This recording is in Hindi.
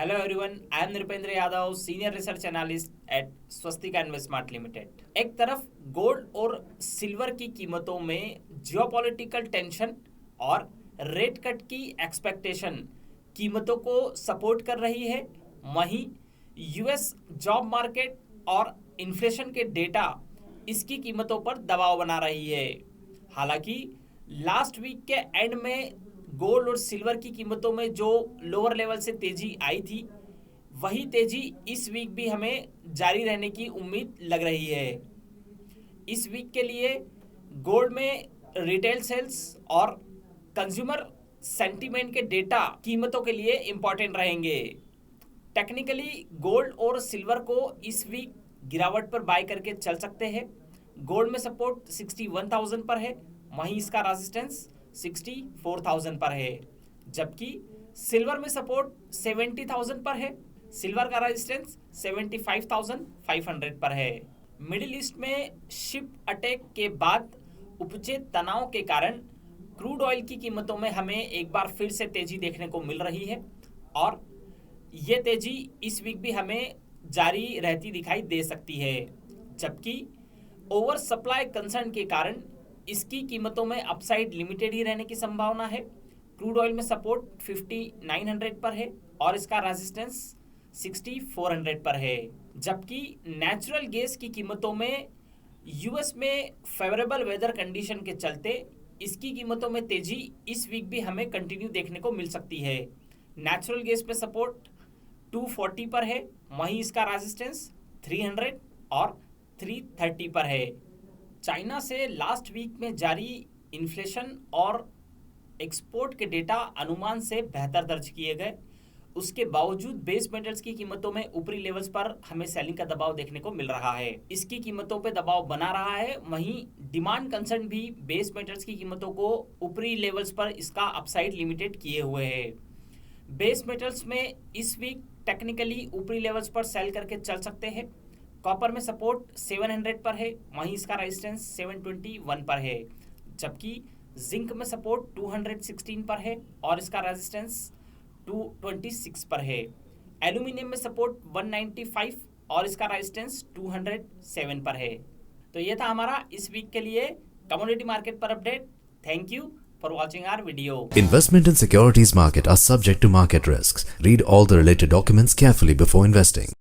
Hello everyone, I am Nripendra Yadav, senior research analyst eight Swastika investment limited. एक तरफ गोल्ड और सिल्वर की कीमतों में जियोपॉलिटिकल टेंशन और रेट कट की एक्सपेक्टेशन कीमतों को सपोर्ट कर रही है, वहीं यूएस जॉब मार्केट और इन्फ्लेशन के डेटा इसकी कीमतों पर दबाव बना रही है। हालांकि लास्ट वीक के एंड में गोल्ड और सिल्वर की कीमतों में जो लोअर लेवल से तेजी आई थी, वही तेजी इस वीक भी हमें जारी रहने की उम्मीद लग रही है। इस वीक के लिए गोल्ड में रिटेल सेल्स और कंज्यूमर सेंटीमेंट के डेटा कीमतों के लिए इंपॉर्टेंट रहेंगे। टेक्निकली गोल्ड और सिल्वर को इस वीक गिरावट पर बाय करके चल सकते हैं। गोल्ड में सपोर्ट 61,000 पर है, वहीं इसका रेजिस्टेंस 64,000 पर है, जबकि सिल्वर में सपोर्ट 70,000 पर है, सिल्वर का रेजिस्टेंस 75,500 पर है। मिडिल ईस्ट में शिप अटैक के बाद उपजे तनाव के कारण क्रूड ऑयल की कीमतों में हमें एक बार फिर से तेजी देखने को मिल रही है और ये तेजी इस वीक भी हमें जारी रहती दिखाई दे सकती है, जबकि ओवर सप्लाई कंसर्न के कारण इसकी कीमतों में अपसाइड लिमिटेड ही रहने की संभावना है। क्रूड ऑयल में सपोर्ट 5900 पर है और इसका रेजिस्टेंस 6400 पर है, जबकि नेचुरल गैस की कीमतों में यूएस में फेवरेबल वेदर कंडीशन के चलते इसकी कीमतों में तेजी इस वीक भी हमें कंटिन्यू देखने को मिल सकती है। नेचुरल गैस पे सपोर्ट 240 पर है, वहीं इसका रेजिस्टेंस 300 और 330 पर है। चाइना से लास्ट वीक में जारी इन्फ्लेशन और एक्सपोर्ट के डेटा अनुमान से बेहतर दर्ज किए गए। उसके बावजूद बेस मेटल्स की कीमतों में ऊपरी लेवल्स पर हमें सेलिंग का दबाव देखने को मिल रहा है। इसकी कीमतों पे दबाव बना रहा है, वहीं डिमांड कंसर्न भी बेस मेटल्स की कीमतों को ऊपरी लेवल्स पर इसका अपसाइड लिमिटेड किए हुए है। बेस मेटल्स में इस वीक टेक्निकली ऊपरी लेवल्स पर सेल करके चल सकते हैं। कॉपर में सपोर्ट 700 पर है, वहीं इसका रेजिस्टेंस 721 पर है, जबकि जिंक में सपोर्ट 216 पर है और इसका रेजिस्टेंस 226 पर है। एल्यूमिनियम में सपोर्ट 195 और इसका रेजिस्टेंस 207 पर है। तो ये था हमारा इस वीक के लिए कमोडिटी मार्केट पर update. Thank you for watching our video. Investment in securities market are subject to market risks. Read all the related documents carefully before investing.